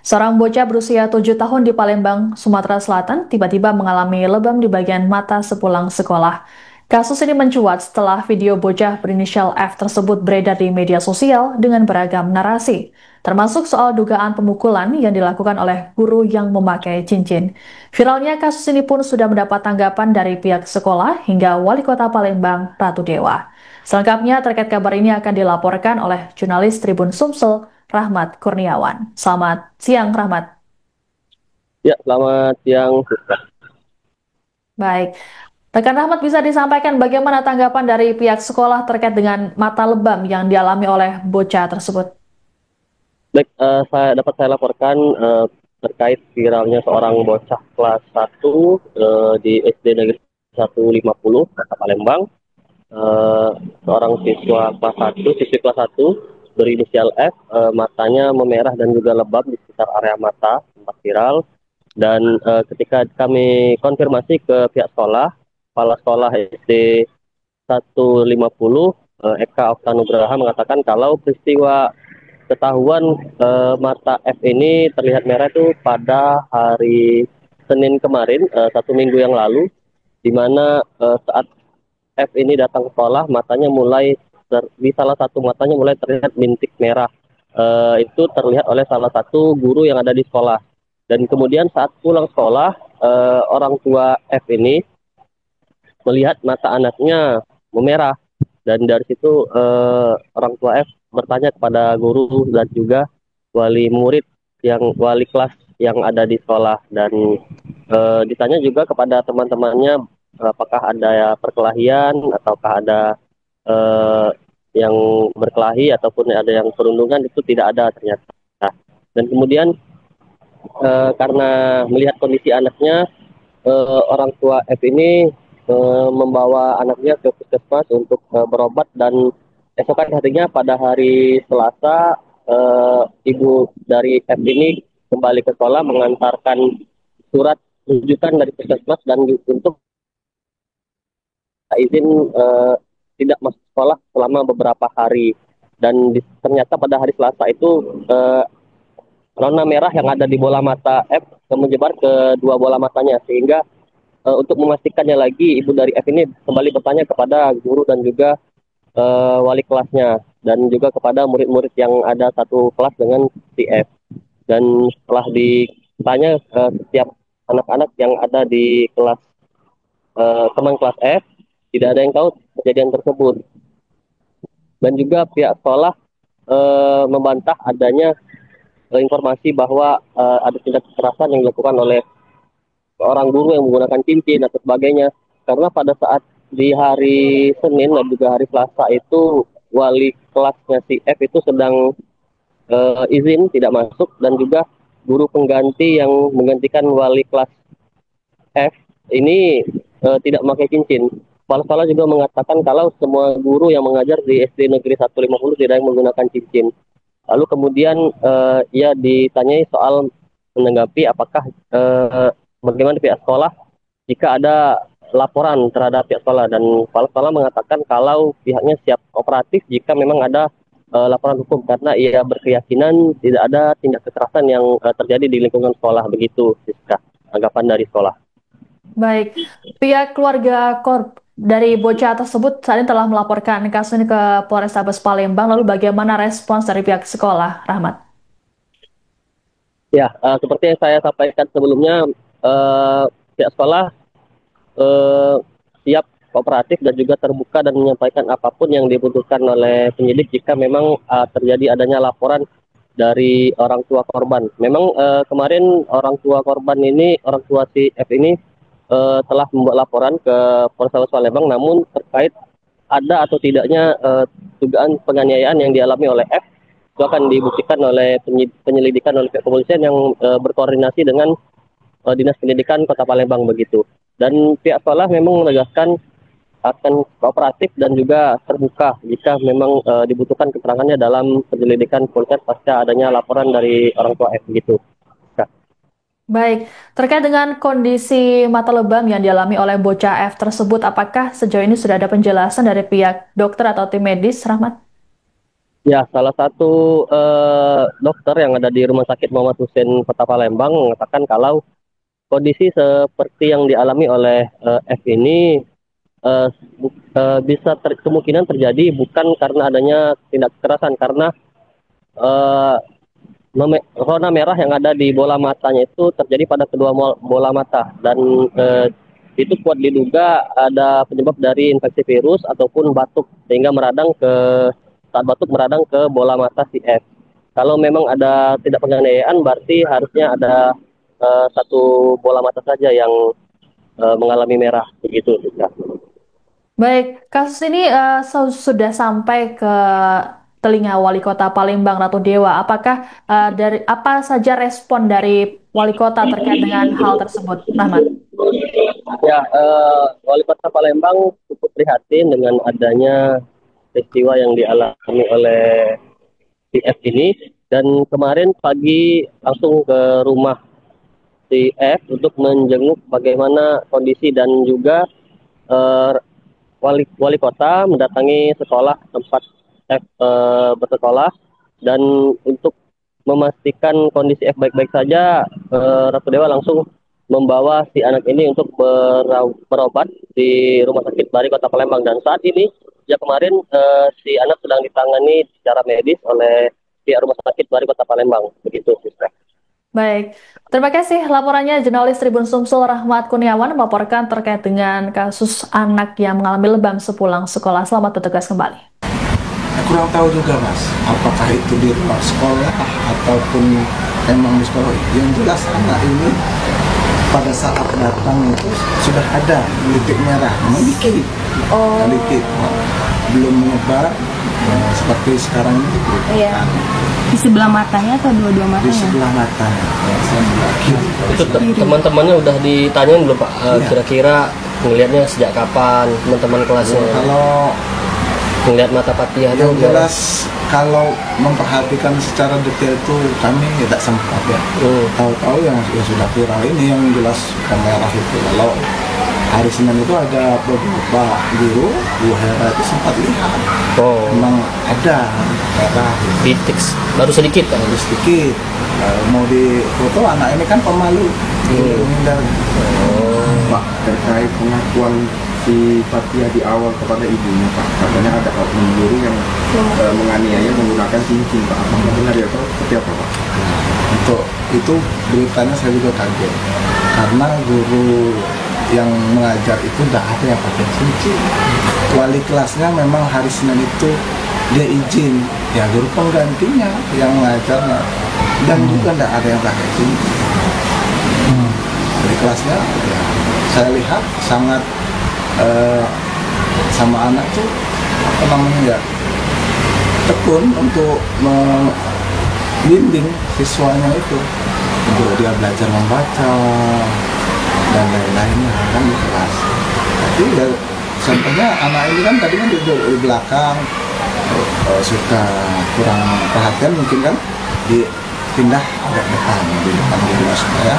Seorang bocah berusia 7 tahun di Palembang, Sumatera Selatan, tiba-tiba mengalami lebam di bagian mata sepulang sekolah. Kasus ini mencuat setelah video bocah berinisial F tersebut beredar di media sosial dengan beragam narasi, termasuk soal dugaan pemukulan yang dilakukan oleh guru yang memakai cincin. Viralnya kasus ini pun sudah mendapat tanggapan dari pihak sekolah hingga Wali Kota Palembang, Ratu Dewa. Selengkapnya terkait kabar ini akan dilaporkan oleh jurnalis Tribun Sumsel, Rahmat Kurniawan. Selamat siang, Rahmat. Ya, selamat siang, Siska. Baik. Rekan Rahmat, bisa disampaikan bagaimana tanggapan dari pihak sekolah terkait dengan mata lebam yang dialami oleh bocah tersebut? Baik, saya laporkan terkait viralnya seorang bocah kelas 1 di SD Negeri 150 Kota Palembang. Eh, Seorang siswi kelas satu berinisial F, matanya memerah dan juga lebam di sekitar area mata, sempat viral. Dan ketika kami konfirmasi ke pihak sekolah, kepala sekolah SD 150, Eka Oktanugraha mengatakan kalau peristiwa ketahuan mata F ini terlihat merah itu pada hari Senin kemarin, 1 minggu yang lalu, di mana saat F ini datang ke sekolah, matanya mulai di salah satu matanya mulai terlihat bintik merah. Itu terlihat oleh salah satu guru yang ada di sekolah. Dan kemudian saat pulang sekolah, orang tua F ini melihat mata anaknya memerah, dan dari situ orang tua F bertanya kepada guru dan juga wali kelas yang ada di sekolah, dan ditanya juga kepada teman-temannya apakah ada perkelahian ataukah ada eh, yang berkelahi ataupun ada yang perundungan. Itu tidak ada ternyata. Dan kemudian karena melihat kondisi anaknya, orang tua F ini membawa anaknya ke puskesmas untuk berobat, dan esokan harinya pada hari Selasa, ibu dari F ini kembali ke sekolah mengantarkan surat rujukan dari puskesmas dan untuk izin tidak masuk sekolah selama beberapa hari. Dan ternyata pada hari Selasa itu warna merah yang ada di bola mata F menyebar ke dua bola matanya, sehingga untuk memastikannya lagi, ibu dari F ini kembali bertanya kepada guru dan juga wali kelasnya, dan juga kepada murid-murid yang ada satu kelas dengan si F. Dan setelah ditanya setiap anak-anak yang ada di kelas, teman kelas F, tidak ada yang tahu kejadian tersebut. Dan juga pihak sekolah membantah adanya informasi bahwa ada tindak kekerasan yang dilakukan oleh seorang guru yang menggunakan cincin atau sebagainya. Karena pada saat di hari Senin dan juga hari Selasa itu wali kelasnya si F itu sedang izin tidak masuk, dan juga guru pengganti yang menggantikan wali kelas F ini tidak memakai cincin. Kepala sekolah juga mengatakan kalau semua guru yang mengajar di SD Negeri 150 tidak yang menggunakan cincin. Lalu kemudian ia ditanyai soal menanggapi apakah bagaimana pihak sekolah jika ada laporan terhadap pihak sekolah, dan kepala sekolah mengatakan kalau pihaknya siap kooperatif jika memang ada laporan hukum, karena ia berkeyakinan tidak ada tindak kekerasan yang terjadi di lingkungan sekolah. Begitu, Siska, anggapan dari sekolah. Baik, pihak keluarga dari bocah tersebut saat ini telah melaporkan kasus ini ke Polrestabes Palembang. Lalu bagaimana respons dari pihak sekolah, Rahmat? Ya, seperti yang saya sampaikan sebelumnya, eh, pihak sekolah eh, siap kooperatif dan juga terbuka dan menyampaikan apapun yang dibutuhkan oleh penyidik jika memang terjadi adanya laporan dari orang tua korban. Memang kemarin orang tua si F ini telah membuat laporan ke Polrestabes Palembang, namun terkait ada atau tidaknya dugaan penganiayaan yang dialami oleh F itu akan dibuktikan oleh penyelidikan oleh pihak kepolisian yang berkoordinasi dengan Dinas Pendidikan Kota Palembang, begitu. Dan pihak sekolah memang menegaskan akan kooperatif dan juga terbuka jika memang dibutuhkan keterangannya dalam penyelidikan polisian pasca adanya laporan dari orang tua F, gitu. Nah, Baik, terkait dengan kondisi mata lebam yang dialami oleh bocah F tersebut, apakah sejauh ini sudah ada penjelasan dari pihak dokter atau tim medis, Rahmat? Ya, salah satu dokter yang ada di Rumah Sakit Muhammad Hussein Kota Palembang mengatakan kalau kondisi seperti yang dialami oleh F ini eh, bisa kemungkinan terjadi bukan karena adanya tindak kekerasan, karena eh, zona merah yang ada di bola matanya itu terjadi pada kedua bola mata, dan itu kuat diduga ada penyebab dari infeksi virus ataupun batuk sehingga saat batuk meradang ke bola mata si F. Kalau memang ada tidak penganiayaan, berarti harusnya ada satu bola mata saja yang mengalami merah begitu. Baik, kasus ini sudah sampai ke telinga Wali Kota Palembang Ratu Dewa. Apakah dari apa saja respon dari Wali Kota terkait dengan hal tersebut, Rahmat? Ya, Wali Kota Palembang cukup prihatin dengan adanya peristiwa yang dialami oleh si F ini, dan kemarin pagi langsung ke rumah si F untuk menjenguk bagaimana kondisi, dan juga eh, wali kota mendatangi sekolah tempat F bersekolah, dan untuk memastikan kondisi F baik-baik saja, Ratu Dewa langsung membawa si anak ini untuk berobat di Rumah Sakit Bari Kota Palembang, dan saat ini ya kemarin si anak sedang ditangani secara medis oleh pihak Rumah Sakit Bari Kota Palembang begitu, Sister. Baik, terima kasih laporannya jurnalis Tribun Sumsel Rahmat Kurniawan melaporkan terkait dengan kasus anak yang mengalami lebam sepulang sekolah. Selamat bertugas kembali. Kurang tahu juga mas, apakah itu di luar sekolah ataupun emang di sekolah. Yang jelas anak ini pada saat datang itu sudah ada titik merah, sedikit, sedikit, belum menyebar seperti sekarang ini. Iya. Di sebelah matanya atau dua-dua matanya? Di sebelah matanya, sebelah kiri. Itu teman-temannya udah ditanyain belum Pak? Kira-kira ngelihatnya sejak kapan, teman-teman kelasnya? Kalau Ngelihat mata Fathia yang itu jelas, kalau memperhatikan secara detail itu kami tidak sempat ya. Tahu-tahu yang ya sudah viral ini yang jelas merah itu. Kalau hari Senin itu ada beberapa guru, Bu Hera itu sempat lihat. Memang ada merah. titik baru sedikit kan? Baru sedikit. Mau difoto anak ini kan pemalu. Pak, terkait pengakuan si Fathia di awal kepada ibunya Pak, katanya ada oknum guru yang menganiaya menggunakan cincin Pak, apakah benar ya Pak? Seperti apa Pak? Untuk itu beritanya saya juga kaget karena guru yang mengajar itu tidak ada yang pakai cincin. Wali kelasnya memang hari Senin itu dia izin, ya guru penggantinya yang mengajarnya, dan juga tidak ada yang pakai cincin. Wali kelasnya ya, saya lihat sangat sama anak tuh apa namanya ya, tekun untuk membimbing siswanya itu untuk dia belajar membaca dan lain-lainnya kan di kelas. Tapi ya contohnya anak ini kan tadi kan duduk di belakang, suka kurang perhatian mungkin kan, dipindah ke depan di dulu supaya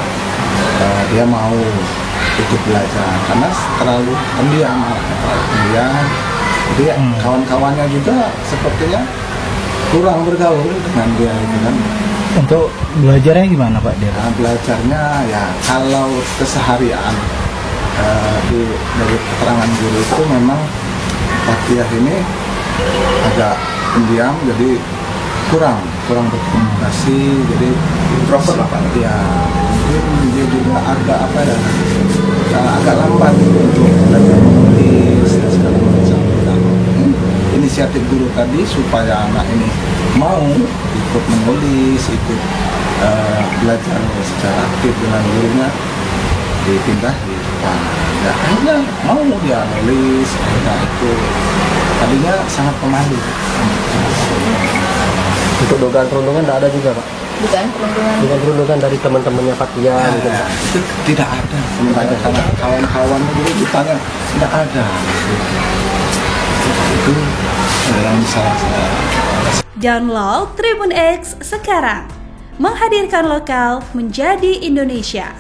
dia mau ikut belajar karena terlalu pendiam, jadi kawan-kawannya juga sepertinya kurang bergaul dengan dia itu kan. Untuk belajarnya gimana Pak dia? Nah, belajarnya ya kalau keseharian dari keterangan guru itu memang Fathia ini agak pendiam, jadi kurang berkomunikasi, jadi Introvert lah Pak. ya mungkin dia juga agak agak lambat untuk belajar menulis dan segala macam. Nah, inisiatif guru tadi supaya anak ini mau ikut menulis, ikut belajar secara aktif dengan gurunya, dipindah di depan. Ya akhirnya mau dia nulis, akhirnya itu tadinya sangat pemalu. Untuk dugaan perundungan tidak ada juga Pak? Bukan perundungan. Dugaan perundungan dari teman-temannya Fathia gitu Pak? Itu tidak ada, sebenarnya karena kawan-kawan dulu ditanya tidak ada. Itu yang salah saya. Download Tribun X sekarang, menghadirkan lokal menjadi Indonesia.